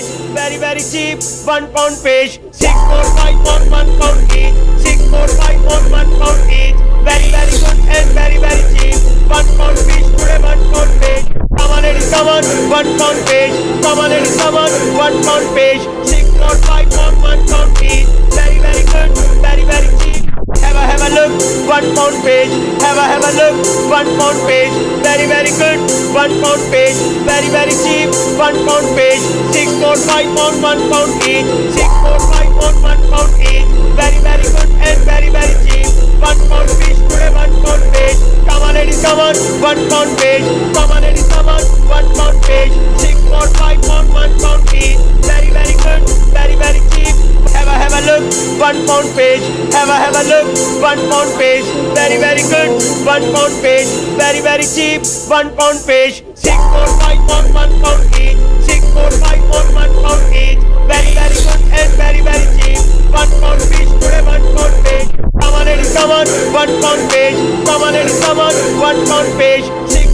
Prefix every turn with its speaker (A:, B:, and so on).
A: fish, very cheap. £1 fish, 6, 4, 5 on £1 each. 6, 4, 5 on £1 each. Very good and very cheap. £1 fish today, £1 fish. Come on ladies, come on, £1 fish. Come on ladies, come on, £1 fish. 6, 4, 5 on £1 each. Very good, very cheap. Have a look, £1 fish. Have a look, £1 fish. Very good, £1 fish. Very cheap, £1 fish. 6, 4, 5 on £1 each. 6, 4, 5 on £1 each. Very good and very cheap. £1 fish today, £1 fish. Come on ladies, come on, £1 fish. Come on ladies, come on, £1 fish. 6, 4, 5 on £1 each. Very good, very cheap. Have a look, £1 fish. Have a look, £1 fish. Very good, £1 fish. Very cheap, £1 fish. 6, 4, 5 on £1 each. 6, 4, 5 on £1 each. Very good and very cheap. £1 fish today, £1 fish. Come on ladies, come on, £1 fish. Come on ladies, come on, £1 fish. 6